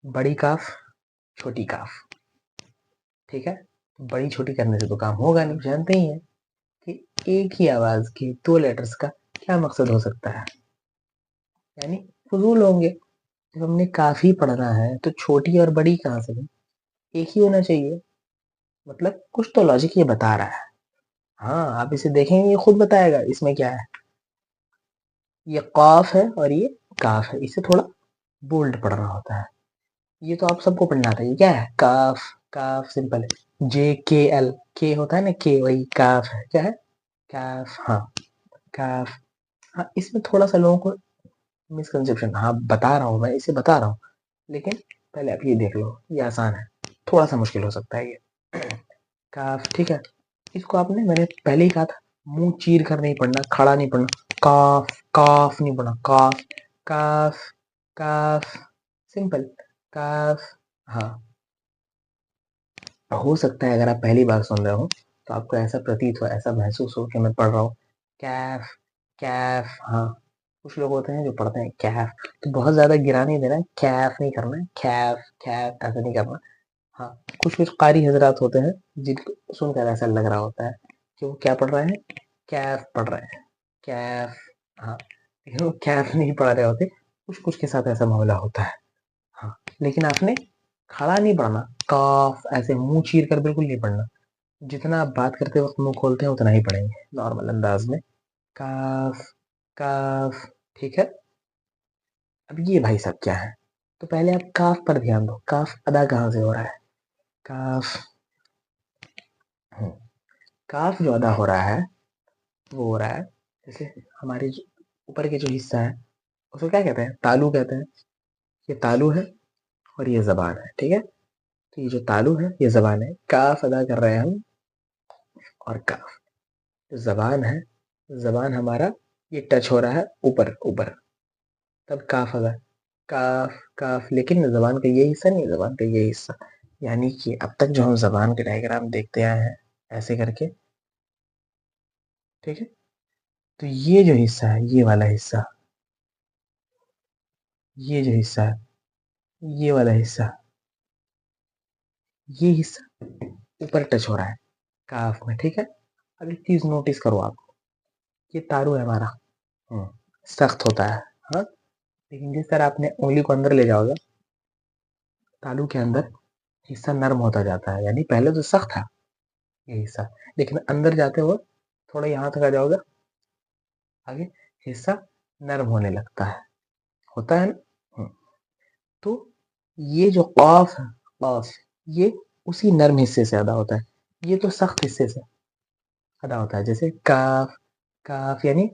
बड़ी काफ, छोटी काफ। ठीक है? बड़ी छोटी करने से तो काम होगा नहीं, जानते ही हैं कि एक ही आवाज के दो लेटर्स का क्या मकसद हो सकता है, यानी फजूल होंगे। जब हमने काफी पढ़ना है तो छोटी और बड़ी कहाँ से? एक ही होना चाहिए। मतलब कुछ तो लॉजिक ये बता रहा है। हाँ, आप इसे देखेंगे, ये खुद बताएगा इसमें क्या है। ये कॉफ है और ये काफ है, इसे थोड़ा बोल्ड पढ़ना होता है। ये तो आप सबको पढ़ना आता है। ये क्या है? काफ, काफ सिंपल है। जे के एल, के होता है ना, के, वही काफ है। क्या है? काफ। हाँ, काफ। हाँ, इसमें थोड़ा सा लोगों को मिसकंसेप्शन, हाँ बता रहा हूँ, मैं इसे बता रहा हूँ, लेकिन पहले आप ये देख लो, ये आसान है, थोड़ा सा मुश्किल हो सकता है ये। काफ, ठीक है? इसको आपने, मैंने पहले ही कहा था, मुंह चीर कर नहीं पढ़ना, खड़ा नहीं पढ़ना। काफ, काफ नहीं पढ़ना, काफ, काफ, काफ। सिंपल, काफ। हाँ, हो सकता है अगर आप पहली बार सुन रहे हो तो आपको ऐसा प्रतीत हो, ऐसा महसूस हो कि मैं पढ़ रहा हूँ कैफ, कैफ। हाँ, कुछ लोग होते हैं जो पढ़ते हैं कैफ, तो बहुत ज्यादा गिरा नहीं देना है, कैफ नहीं करना है, कैफ, कैफ ऐसा नहीं करना। हाँ, कुछ कुछ कारी हजरात होते हैं जिनको सुनकर ऐसा लग रहा होता है कि वो क्या पढ़ रहे हैं, कैफ पढ़ रहे हैं, कैफ। हाँ, लेकिन वो कैफ नहीं पढ़ रहे होते, कुछ कुछ के साथ ऐसा मामला होता है। हाँ, लेकिन आपने खड़ा नहीं पढ़ना, काफ ऐसे मुंह चीर कर बिल्कुल नहीं पढ़ना। जितना आप बात करते वक्त मुंह खोलते हैं उतना ही पढ़ेंगे नॉर्मल अंदाज में। काफ, काफ। ठीक है? अब ये भाई साहब क्या है? तो पहले आप काफ पर ध्यान दो, काफ अदा कहाँ से हो रहा है? काफ, काफ जो अदा हो रहा है वो हो रहा है, जैसे हमारे जो ऊपर के जो हिस्सा है उसको क्या कहते हैं? तालू कहते हैं। ये तालू है और ये जबान है, ठीक है? तो ये जो तालू है ये जबान है, काफ अदा कर रहे हैं हम और काफ। तो जबान है, जबान हमारा ये टच हो रहा है ऊपर ऊपर, तब काफ आ गया। काफ काफ, लेकिन जबान का ये हिस्सा नहीं, जबान का ये हिस्सा। यानी कि अब तक जो हम जबान के डायग्राम देखते आए हैं ऐसे करके, ठीक है, तो ये जो हिस्सा है, ये वाला हिस्सा, ये जो हिस्सा है, ये वाला हिस्सा, ये हिस्सा ऊपर टच हो रहा है काफ में, ठीक है। अब एक चीज नोटिस करो आप, ये तारू है हमारा, सख्त होता है, हाँ, लेकिन जिस तरह आपने उंगली को अंदर ले जाओगे तालू के अंदर, हिस्सा नर्म होता जाता है। यानी पहले तो सख्त था ये हिस्सा, लेकिन अंदर जाते हुए थोड़ा यहाँ तक आ जाओगे, आगे हिस्सा नर्म होने लगता है, होता है ना। तो ये जो कॉफ है, कॉफ, ये उसी नर्म हिस्से से अदा होता है, ये तो सख्त हिस्से से अदा होता है। जैसे काफ, काफ यानी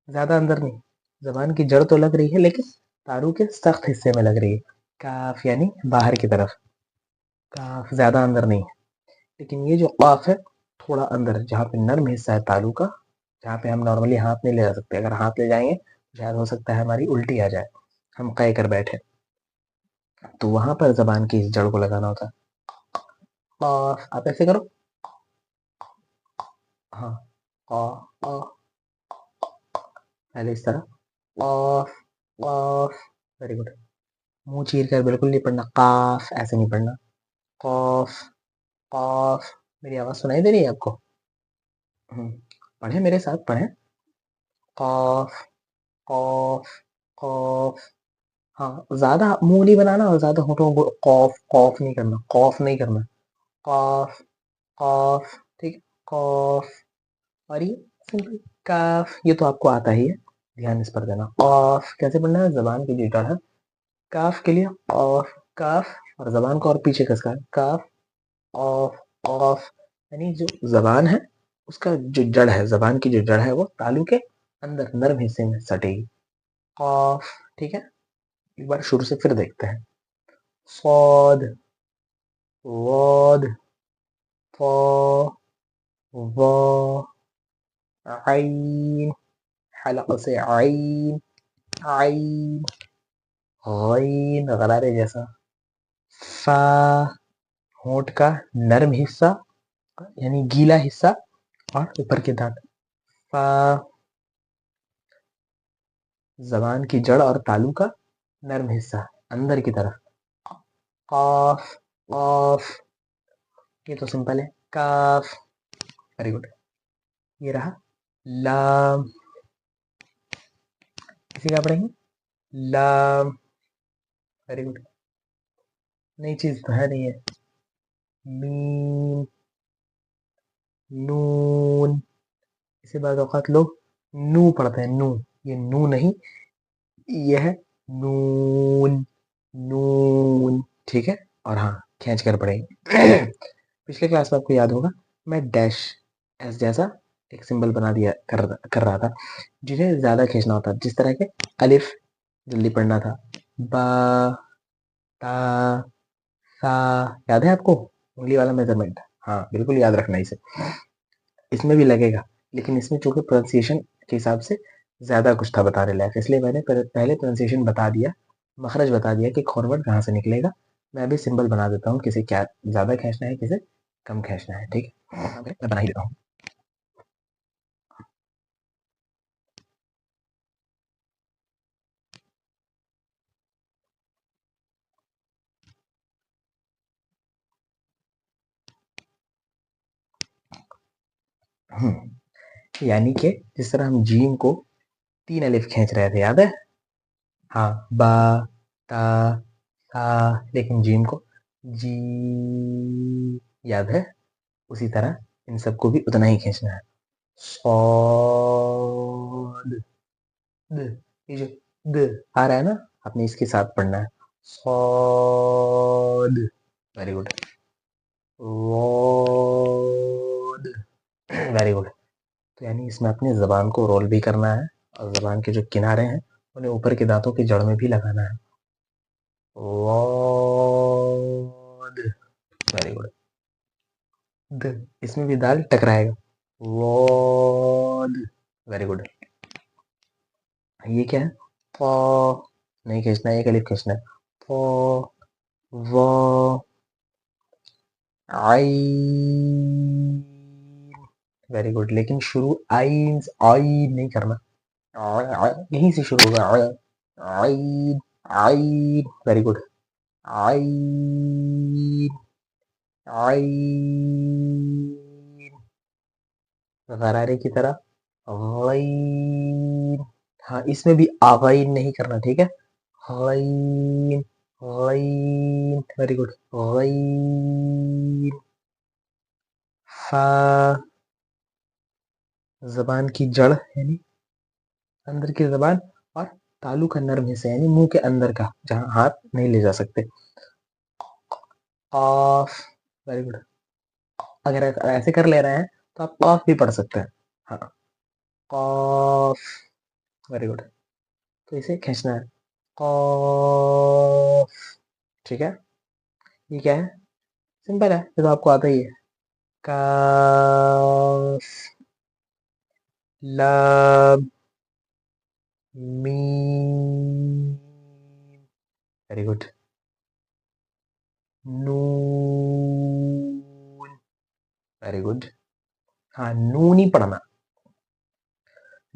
ज्यादा अंदर नहीं, जबान की जड़ तो लग रही है लेकिन तारू के सख्त हिस्से में लग रही है। काफ यानी बाहर की तरफ, काफ ज्यादा अंदर नहीं है। लेकिन ये जो काफ है थोड़ा अंदर, जहाँ पे नर्म हिस्सा है तालू का, जहाँ पे हम नॉर्मली हाथ नहीं ले जा सकते, अगर हाथ ले जाएंगे तो शायद हो सकता है हमारी उल्टी आ जाए, हम कै कर बैठे, तो वहां पर जबान की इस जड़ को लगाना होता है। काफ, आप ऐसे करो, हाँ, का, पहले इस तरह, काफ, काफ, वेरी गुड। मुंह चीर कर बिल्कुल नहीं पढ़ना, काफ ऐसे नहीं पढ़ना, कॉफ, कॉफ। मेरी आवाज सुनाई दे रही है आपको? पढ़े मेरे साथ, पढ़े, कॉफ, कॉफ, कॉफ। हाँ, ज्यादा मुंह नहीं बनाना और ज्यादा होठों को कॉफ कॉफ नहीं करना, कॉफ नहीं करना, कॉफ, कॉफ, ठीक है, कॉफ। और ये सिंपल काफ, ये तो आपको आता ही है, ध्यान इस पर देना। कॉफ कैसे पढ़ना है, जबान की जो जड़ है काफ के लिए, कॉफ, काफ, और जबान को और पीछे कसका है, काफ, ऑफ, ऑफ। यानी जो जबान है उसका जो जड़ है, जबान की जो जड़ है वो तालू के अंदर नर्म हिस्से में सटेगी, ऑफ, ठीक है। एक बार शुरू से फिर देखते हैं। सौद, वोद, फो, वो, आइन, हलक से आइन, आइन, गइन, गरारे जैसा, फा, होंठ का नर्म हिस्सा यानी गीला हिस्सा और ऊपर के दांत, फा, जबान की जड़ और तालू का नर्म हिस्सा अंदर की तरफ, काफ, काफ, ये तो सिंपल है, काफ, वेरी गुड। ये रहा लाम, किसी का पढ़ेंगे, लाम, वेरी गुड, नई चीज तो है नहीं है, मीम, नून, इसे बाद औकात लोग नू पढ़ते हैं, नू, ये नू नहीं, ये है नून, नून, ठीक है। और हाँ, खींच कर पढ़ेंगे। पिछले क्लास में आपको याद होगा मैं डैश एस जैसा एक सिंबल बना दिया कर रहा था, जिन्हें ज्यादा खींचना होता, जिस तरह के अलिफ जल्दी पढ़ना था, बा, ता, सा, याद है आपको उंगली वाला मेजरमेंट? हाँ बिल्कुल याद रखना इसे, इसमें भी लगेगा, लेकिन इसमें चूंकि प्रोनाउंसिएशन के हिसाब से ज्यादा कुछ था बताने लायक, इसलिए मैंने पहले प्रोनाउंसिएशन बता दिया, मखरज बता दिया कि खोरवर्ड कहाँ से निकलेगा। मैं अभी सिंबल बना देता हूँ, किसे क्या ज्यादा खींचना है, किसे कम खींचना है, ठीक है, मैं बना ही देता हूँ। यानी कि जिस तरह हम जीम को 3 अलिफ खींच रहे थे, याद है? हाँ, बा, ता, सा, लेकिन जीम को जी, याद है? उसी तरह इन सबको भी उतना ही खींचना है, सौद, द, ये जो द आ रहा है ना, आपने इसके साथ पढ़ना है, सौद, वेरी गुड, वोद, वेरी गुड। तो यानी इसमें अपनी जबान को रोल भी करना है और जबान के जो किनारे हैं उन्हें ऊपर के दांतों की जड़ में भी लगाना है, वोद, वेरी गुड। द, इसमें भी दाल टकराएगा, वॉड, वेरी गुड। ये क्या है? पॉ, नहीं खींचना, एक अलिफ खींचना है। पॉ, वॉ, आई, वेरी गुड। लेकिन शुरू आई आई नहीं करना, यहीं से शुरू होगा। आई, आई, वेरी गुड। आई, आई, गरारे की तरह। गईन, हाँ इसमें भी आगाइन नहीं करना, ठीक है। गईन, गईन, वेरी गुड। गईन, फा, जबान की जड़ यानी अंदर की जबान, और तालू का नर्म हिस्सा यानी मुंह के अंदर का, जहां हाथ नहीं ले जा सकते। Of, very good. अगर ऐसे कर ले रहे हैं तो आप ऑफ भी पढ़ सकते हैं। हाँ, ऑफ, वेरी गुड। तो इसे खींचना है, ऑफ, ठीक है। ये क्या है? सिंपल है, ये तो आपको आता ही है। काफ, लाम, मीम, वेरी गुड। नून, वेरी गुड। हाँ, नून ही पढ़ना,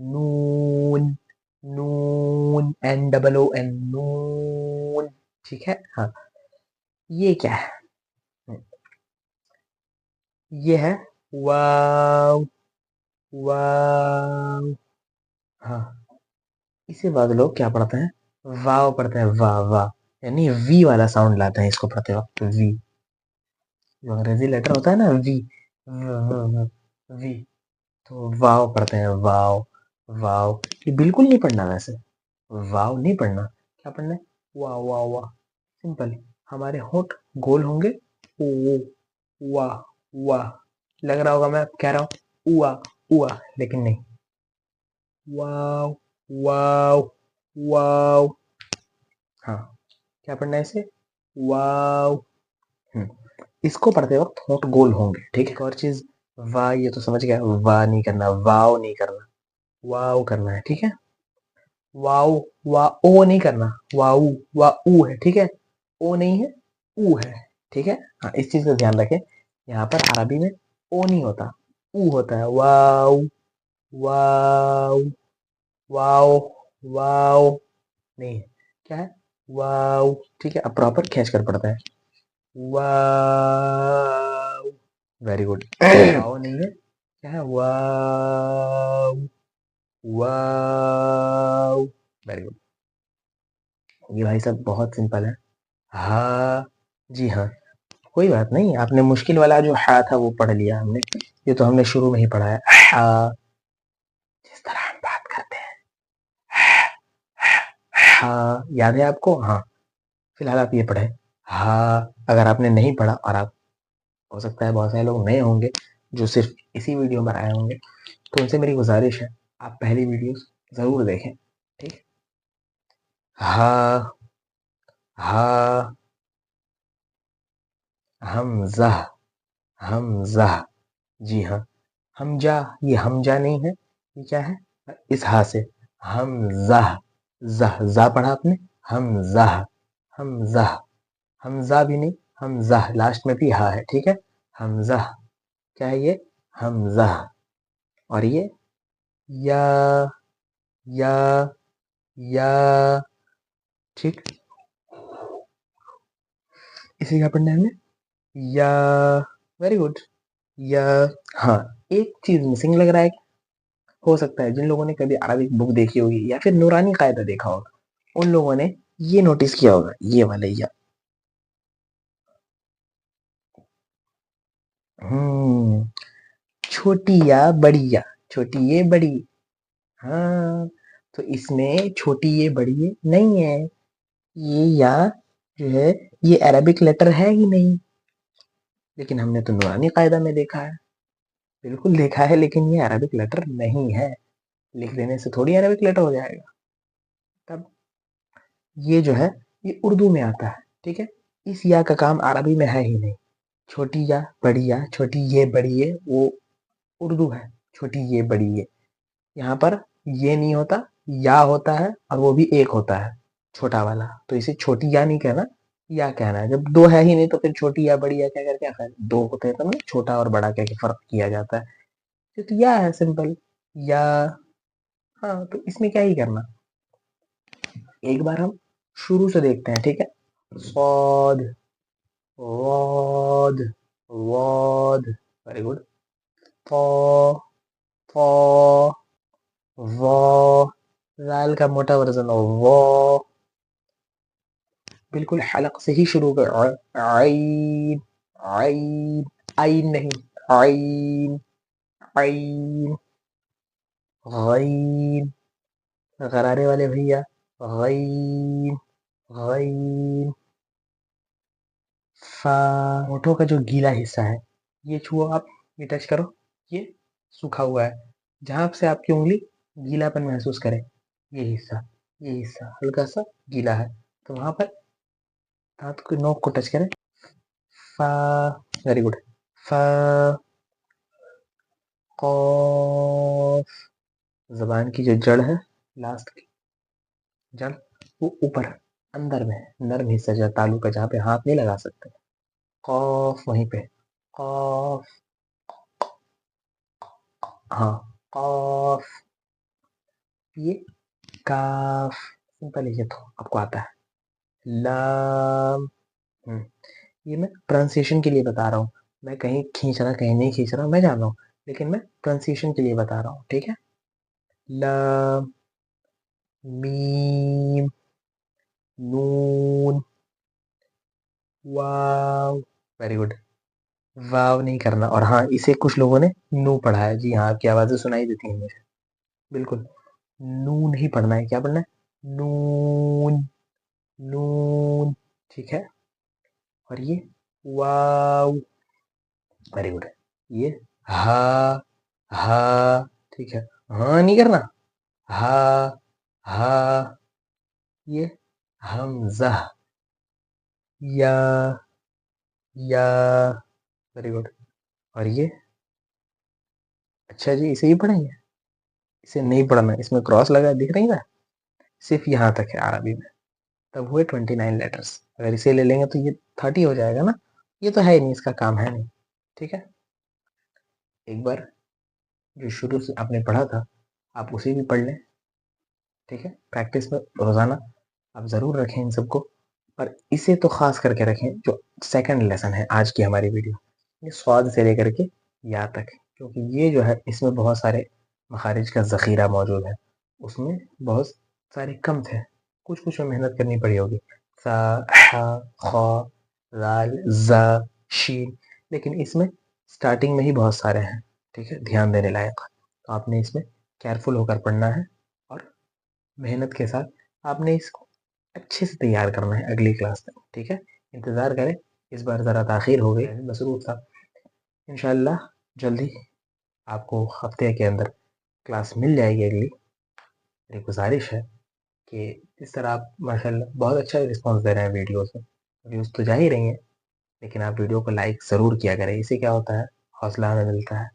नून, नून, एन डबल ओ एन, नून, ठीक है। हाँ, ये क्या है? ये है वाव, वाव। हाँ, इसे बाद लोग क्या पढ़ते हैं? वाव पढ़ते हैं, वाह वाह, यानी वी वाला साउंड लाते हैं इसको पढ़ते वक्त, वी। जो अंग्रेजी लेटर होता है ना, वी, वी, तो वाव पढ़ते हैं, वाव, वाव। ये बिल्कुल नहीं पढ़ना वैसे, वाव नहीं पढ़ना। क्या पढ़ना है? वाह वाह वाह, सिंपल। हमारे होंठ गोल होंगे, ओ, वाह, वाह। लग रहा होगा मैं कह रहा हूँ उआ, उआ, लेकिन नहीं। वाव, वाव, वाव। हाँ, क्या पढ़ना है इसे? वाव। इसको पढ़ते वक्त होंठ गोल होंगे, ठीक है। एक और चीज, वाह, ये तो समझ गया, वाह नहीं करना, वाव नहीं करना, वाव करना है, ठीक है। वाव, वाह ओ नहीं करना, वाऊ, वाह ऊ है, ठीक है। ओ नहीं है, ऊ है, ठीक है। हाँ, इस चीज का ध्यान रखें, यहाँ पर अरबी में ओ नहीं होता, ऊ होता है। वाव, वाव, वाव, वाव, नहीं है, क्या है? वाव, ठीक है। अब प्रॉपर खींच कर पढ़ते हैं, वाव, वेरी गुड। वाव नहीं है, क्या है? वाव, वाव, वेरी गुड। ये भाई साहब बहुत सिंपल है। हाँ, जी हाँ, कोई बात नहीं, आपने मुश्किल वाला जो हा था वो पढ़ लिया हमने, ये तो हमने शुरू में ही पढ़ा है। हा, जिस तरह हम बात करते हैं, हा, याद है आपको? हाँ, फिलहाल आप ये पढ़े, हाँ। अगर आपने नहीं पढ़ा, और आप, हो सकता है बहुत सारे लोग नए होंगे जो सिर्फ इसी वीडियो पर आए होंगे, तो उनसे मेरी गुजारिश है, आप पहली वीडियो जरूर देखें, ठीक। हा, हा, हमजा, हमजा, जी हाँ। हमजा, ये हमजा नहीं है, ये क्या है? इस हा से, हमजा, जा, जा पढ़ा आपने, हमजा, हमजा, हमजा भी नहीं, हमजा, लास्ट में भी हा है, ठीक है। हमजा, क्या है ये? हमजा। और ये या, या, या, ठीक। इसे क्या पढ़ना है हमने? या, वेरी गुड। या, हाँ, एक चीज मिसिंग लग रहा है। हो सकता है जिन लोगों ने कभी अरबिक बुक देखी होगी या फिर नूरानी कायदा देखा होगा, उन लोगों ने ये नोटिस किया होगा, ये वाला या। हम्म, छोटी या बड़ी या, छोटी ये बड़ी, हाँ। तो इसमें छोटी ये बड़ी ये नहीं है, ये या जो है, ये अरबिक लेटर है ही नहीं। लेकिन हमने तो नूरानी कायदा में देखा है, बिल्कुल देखा है, लेकिन ये अरबिक लेटर नहीं है। लिख देने से थोड़ी अरबिक लेटर हो जाएगा। तब ये जो है, ये उर्दू में आता है, ठीक है। इस या का काम अरबी में है ही नहीं। छोटी या बड़ी या, छोटी ये बड़ी ये, वो उर्दू है, छोटी ये बड़ी ये। यहाँ पर ये नहीं होता, या होता है और वो भी एक होता है छोटा वाला, तो इसे छोटी या नहीं कहना, या कहना है। जब दो है ही नहीं तो फिर छोटी या बड़ी या क्या करके आखिर दो होते हैं तो ना छोटा और बड़ा क्या फर्क किया जाता है। तो या है सिंपल या। हाँ तो इसमें क्या ही करना, एक बार हम शुरू से देखते हैं, ठीक है। सौद, वॉद, वॉद, वेरी गुड। फॉ, फॉ, वॉ, जाल का मोटा वर्जन हो वॉ, बिल्कुल हलक से ही शुरू कर। आइन, आइन, आइन नहीं, आइन, आइन, गईन, गरारे वाले भैया, गईन, गईन। फा, होठों का जो गीला हिस्सा है ये छुओ आप, ये टच करो, ये सूखा हुआ है। जहां से आपकी उंगली गीलापन महसूस करे, ये हिस्सा हल्का सा गीला है, तो वहां पर दांत को नोक को टच करें। फा, वेरी गुड। फा, कॉफ, जबान की जो जड़ है, लास्ट की जड़, वो ऊपर अंदर में नर्म हिस्सा जो तालू का, जहाँ पे हाथ नहीं लगा सकते। कॉफ वहीं पे, कॉफ, हाँ कॉफ। ये काफ, सिंपल है, ये तो आपको आता है। लाम, ये मैं प्रोनाउंसिएशन के लिए बता रहा हूँ, मैं कहीं खींच रहा कहीं नहीं खींच रहा मैं जान रहा हूँ, लेकिन मैं प्रोनाउंसिएशन के लिए बता रहा हूँ, ठीक है। लाम, मीम, नून, वाव, वेरी गुड। वाव नहीं करना, और हाँ इसे कुछ लोगों ने नू पढ़ा है, जी हाँ आपकी आवाजें सुनाई देती हैं मुझे, बिल्कुल नू नहीं पढ़ना है, क्या पढ़ना है, नून, नून, ठीक है। और ये वाव, वेरी गुड। ये हा, हा, ठीक है। हाँ नहीं करना, हा, हा, ये हमजा, या, या, वेरी गुड। और ये, अच्छा जी इसे ही पढ़ेंगे, इसे नहीं पढ़ना, इसमें क्रॉस लगा है, दिख रही है ना, सिर्फ यहाँ तक है अरबी में, तब हुए 29 लेटर्स। अगर इसे ले लेंगे तो ये 30 हो जाएगा ना, ये तो है ही नहीं, इसका काम है नहीं, ठीक है। एक बार जो शुरू से आपने पढ़ा था आप उसे भी पढ़ लें, ठीक है। प्रैक्टिस में रोजाना आप जरूर रखें इन सबको, और इसे तो खास करके रखें जो सेकंड लेसन है आज की हमारी वीडियो, ये स्वाद से लेकर के या तक, क्योंकि ये जो है इसमें बहुत सारे मखारिज का ज़ख़ीरा मौजूद है, उसमें बहुत सारे कम थे, कुछ कुछ में मेहनत करनी पड़ी होगी, सा, हा, खा, लाल, जा, शीन, लेकिन इसमें स्टार्टिंग में ही बहुत सारे हैं, ठीक है, ध्यान देने लायक। तो आपने इसमें केयरफुल होकर पढ़ना है, और मेहनत के साथ आपने इसको अच्छे से तैयार करना है अगली क्लास तक, ठीक है। इंतज़ार करें, इस बार ज़रा ताख़ीर हो गई, मसरूफ़ था। इंशाअल्लाह जल्दी आपको हफ्ते के अंदर क्लास मिल जाएगी अगली। मेरी गुजारिश है कि इस तरह आप माशाल्लाह बहुत अच्छा रिस्पॉन्स दे रहे हैं वीडियोज़ में, व्यूज़ तो जा ही रही हैं, लेकिन आप वीडियो को लाइक ज़रूर किया करें, इससे क्या होता है, हौसला हमें मिलता है,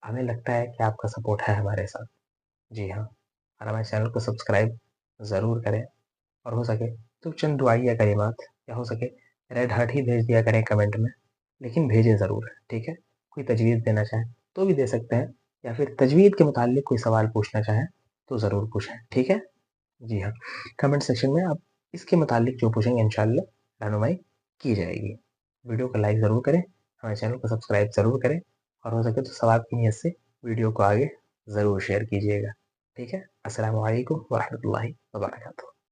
हमें लगता है कि आपका सपोर्ट है हमारे साथ। जी हाँ, और हमारे चैनल को सब्सक्राइब ज़रूर करें, और हो सके तो चंद दुआइया कलिमात, या हो सके रेड हार्ट ही भेज दिया करें कमेंट में, लेकिन भेजें ज़रूर, ठीक है। कोई तजवीज़ देना चाहें तो भी दे सकते हैं, या फिर तजवीज़ के मुताल्लिक कोई सवाल पूछना चाहें तो ज़रूर पूछें, ठीक है। जी हाँ, कमेंट सेक्शन में आप इसके मुताल्लिक जो पूछेंगे इंशाअल्लाह रहनुमाई की जाएगी। वीडियो को लाइक ज़रूर करें, हमारे चैनल को सब्सक्राइब ज़रूर करें, और हो सके तो सवाब की नीयत से वीडियो को आगे ज़रूर शेयर कीजिएगा, ठीक है। अस्सलामु अलैकुम व रहमतुल्लाहि व बरकातुहू।